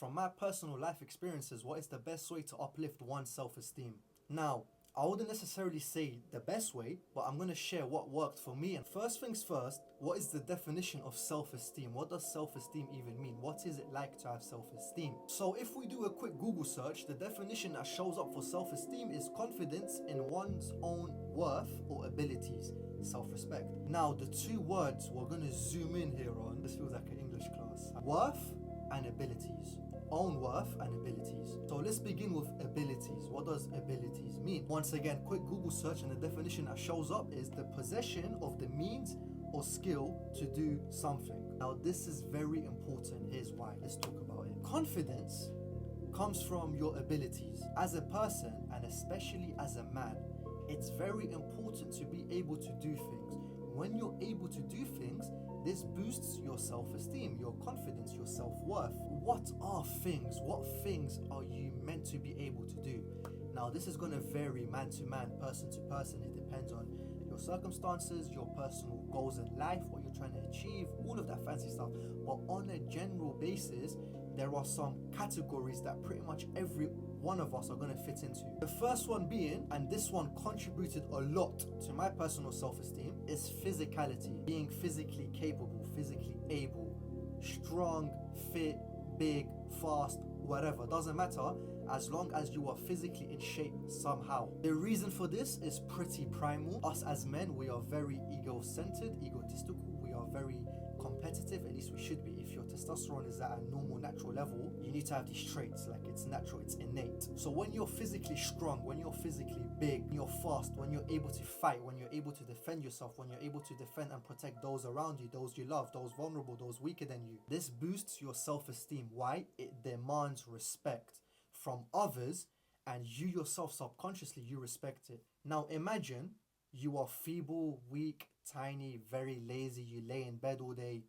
From my personal life experiences, what is the best way to uplift one's self-esteem? Now, I wouldn't necessarily say the best way, but I'm going to share what worked for me. And first things first, what is the definition of self-esteem? What does self-esteem even mean? What is it like to have self-esteem? So if we do a quick Google search, the definition that shows up for self-esteem is confidence in one's own worth or abilities, self-respect. Now, the two words we're going to zoom in here on, this feels like an English class. Worth and abilities. Own worth and abilities. So let's begin with abilities. What does abilities mean? Once again, quick Google search, and the definition that shows up is the possession of the means or skill to do something. Now this is very important. Here's why. Let's talk about it. Confidence comes from your abilities. As a person, and especially as a man, it's very important to be able to do things. When you're able to do things, this boosts your self-esteem, your confidence, your self-worth. What are things? What things are you meant to be able to do? Now, this is going to vary man to man, person to person. It depends on your circumstances, your personal goals in life, what you're trying to achieve, all of that fancy stuff. But on a general basis, there are some categories that pretty much every one of us are going to fit into. The first one being, and this one contributed a lot to my personal self-esteem, is physicality. Being physically capable, physically able, strong, fit, big, fast, whatever, doesn't matter, as long as you are physically in shape somehow. The reason for this is pretty primal. Us as men, we are very ego-centered, egotistical, we are very competitive, at least we should be. If your testosterone is at a normal, natural level, you need to have these traits, like it's natural, it's innate. So when you're physically strong, when you're physically big, when you're fast, when you're able to fight, when you're able to defend yourself, when you're able to defend and protect those around you, those you love, those vulnerable, those weaker than you, this boosts your self-esteem. Why? It demands respect from others, and you yourself subconsciously, you respect it. Now imagine you are feeble, weak, tiny, very lazy, you lay in bed all day.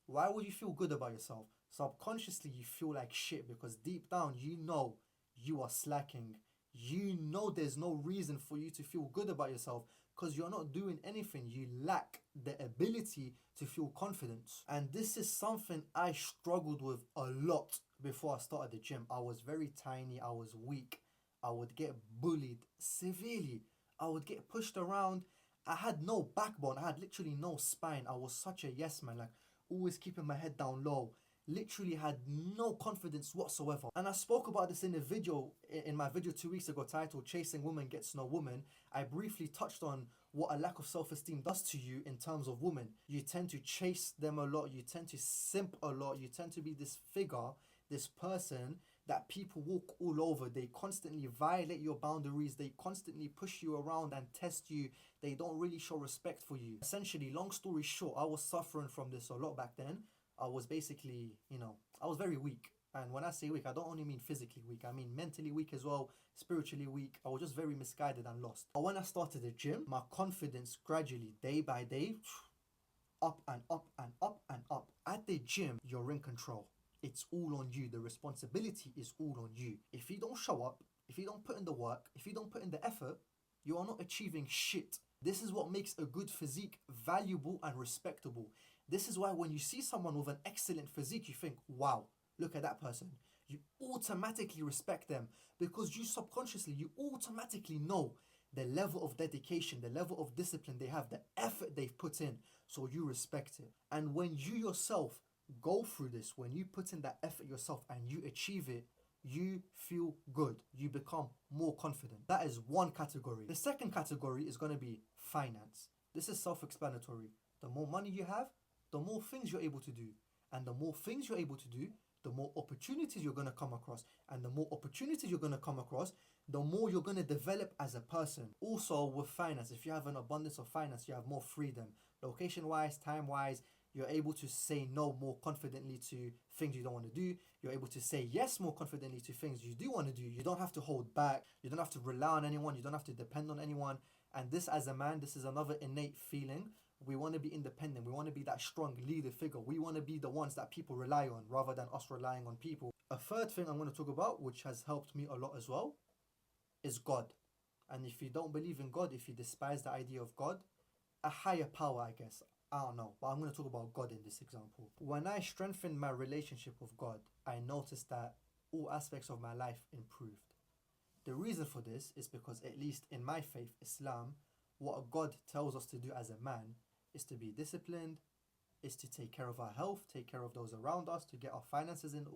Why would you feel good about yourself? Subconsciously, you feel like shit because deep down, you know you are slacking. You know there's no reason for you to feel good about yourself because you're not doing anything. You lack the ability to feel confident. And this is something I struggled with a lot before I started the gym. I was very tiny, I was weak, I would get bullied severely, I would get pushed around. I had no backbone, I had literally no spine. I was such a yes man, like always keeping my head down low. Literally had no confidence whatsoever. And I spoke about this in a video, in my video 2 weeks ago titled Chasing Woman Gets No Woman. I briefly touched on what a lack of self-esteem does to you in terms of women. You tend to chase them a lot, you tend to simp a lot, you tend to be this figure, this person that people walk all over. They constantly violate your boundaries, they constantly push you around and test you. They don't really show respect for you. Essentially, long story short, I was suffering from this a lot back then. I was basically, I was very weak. And when I say weak, I don't only mean physically weak, I mean mentally weak as well, spiritually weak. I was just very misguided and lost. But when I started the gym, my confidence gradually, day by day, up and up and up and up. At the gym, you're in control. It's all on you. The responsibility is all on you. If you don't show up, if you don't put in the work, if you don't put in the effort, you are not achieving shit. This is what makes a good physique valuable and respectable. This is why when you see someone with an excellent physique, you think, wow, look at that person. You automatically respect them because you subconsciously, you automatically know the level of dedication, the level of discipline they have, the effort they've put in, so you respect it. And when you yourself go through this, when you put in that effort yourself and you achieve it, you feel good. You become more confident. That is one category. The second category is going to be finance. This is self-explanatory. The more money you have, the more things you're able to do. And the more things you're able to do, the more opportunities you're going to come across. And the more opportunities you're going to come across, the more you're going to develop as a person. Also with finance, if you have an abundance of finance, you have more freedom. Location-wise, time-wise, you're able to say no more confidently to things you don't want to do. You're able to say yes more confidently to things you do want to do. You don't have to hold back. You don't have to rely on anyone. You don't have to depend on anyone. And this, as a man, this is another innate feeling. We want to be independent. We want to be that strong leader figure. We want to be the ones that people rely on rather than us relying on people. A third thing I'm going to talk about, which has helped me a lot as well, is God. And if you don't believe in God, if you despise the idea of God, a higher power, I guess. I don't know, but I'm going to talk about God in this example. When I strengthened my relationship with God, I noticed that all aspects of my life improved. The reason for this is because, at least in my faith, Islam, what God tells us to do as a man is to be disciplined, is to take care of our health, take care of those around us, to get our finances in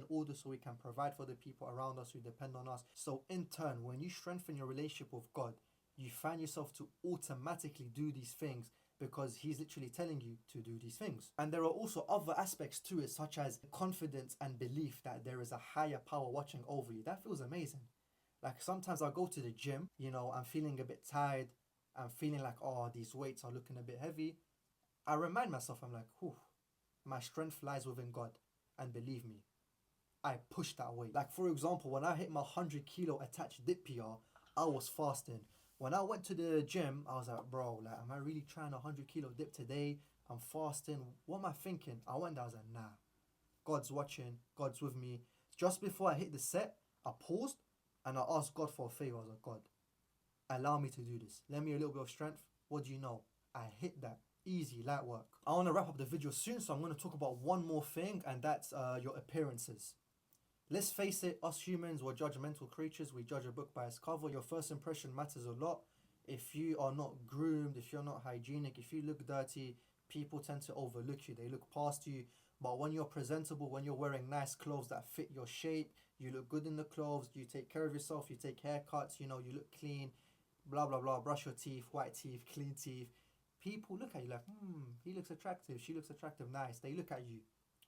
order so we can provide for the people around us who depend on us. So in turn, when you strengthen your relationship with God, you find yourself to automatically do these things because he's literally telling you to do these things. And there are also other aspects to it, such as confidence and belief that there is a higher power watching over you. That feels amazing. Like sometimes I go to the gym, I'm feeling a bit tired, I'm feeling like, oh, these weights are looking a bit heavy. I remind myself, I'm like, whew, my strength lies within God. And believe me, I push that weight. Like, for example, when I hit my 100 kilo attached dip PR, I was fasting. When I went to the gym, I was like, bro, like, am I really trying a 100 kilo dip today? I'm fasting. What am I thinking? I went there, I was like, nah, God's watching, God's with me. Just before I hit the set, I paused and I asked God for a favor. I was like, God, allow me to do this. Lend me a little bit of strength. What do you know? I hit that. Easy, light work. I want to wrap up the video soon, so I'm going to talk about one more thing, and that's your appearances. Let's face it, us humans, we're judgmental creatures. We judge a book by its cover. Your first impression matters a lot. If you are not groomed, if you're not hygienic, if you look dirty, people tend to overlook you. They look past you. But when you're presentable, when you're wearing nice clothes that fit your shape, you look good in the clothes, you take care of yourself, you take haircuts, you look clean, blah, blah, blah, brush your teeth, white teeth, clean teeth. People look at you like, he looks attractive, she looks attractive, nice. They look at you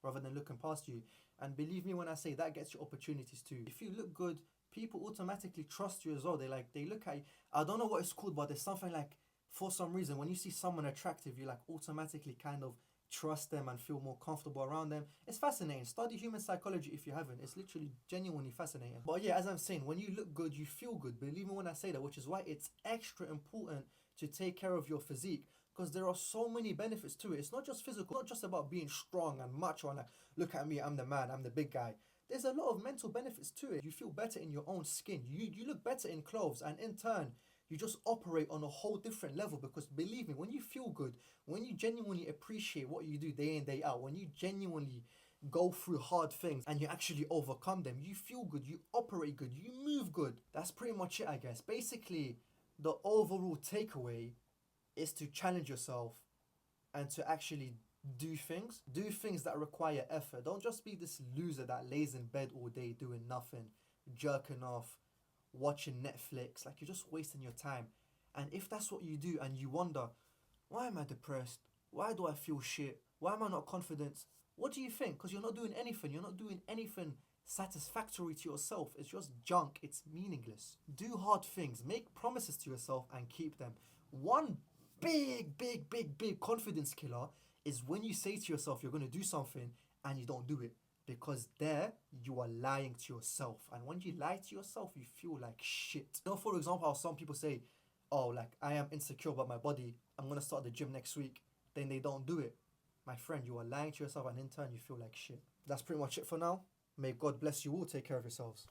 rather than looking past you. And believe me when I say that gets you opportunities too. If you look good, people automatically trust you as well. They look at you. I don't know what it's called, but there's something like, for some reason, when you see someone attractive, you like automatically kind of trust them and feel more comfortable around them. It's fascinating. Study human psychology if you haven't. It's literally genuinely fascinating. But yeah, as I'm saying, when you look good, you feel good. Believe me when I say that, which is why it's extra important to take care of your physique, because there are so many benefits to it. It's not just physical, not just about being strong and macho and like, look at me, I'm the man, I'm the big guy. There's a lot of mental benefits to it. You feel better in your own skin. You look better in clothes, and in turn, you just operate on a whole different level. Because believe me, when you feel good, when you genuinely appreciate what you do day in, day out, when you genuinely go through hard things and you actually overcome them, you feel good, you operate good, you move good. That's pretty much it, I guess. Basically, the overall takeaway is to challenge yourself and to actually do things that require effort. Don't just be this loser that lays in bed all day doing nothing, jerking off, watching Netflix. Like, you're just wasting your time. And if that's what you do and you wonder, why am I depressed? Why do I feel shit? Why am I not confident? What do you think? Because you're not doing anything. You're not doing anything satisfactory to yourself. It's just junk. It's meaningless. Do hard things. Make promises to yourself and keep them. One big confidence killer is when you say to yourself you're going to do something and you don't do it, because there you are lying to yourself. And when you lie to yourself, you feel like shit. For example, how some people say, oh, like, I am insecure about my body, I'm going to start the gym next week, then they don't do it. My friend, you are lying to yourself, and in turn you feel like shit. That's pretty much it for now. May God bless you all. Take care of yourselves.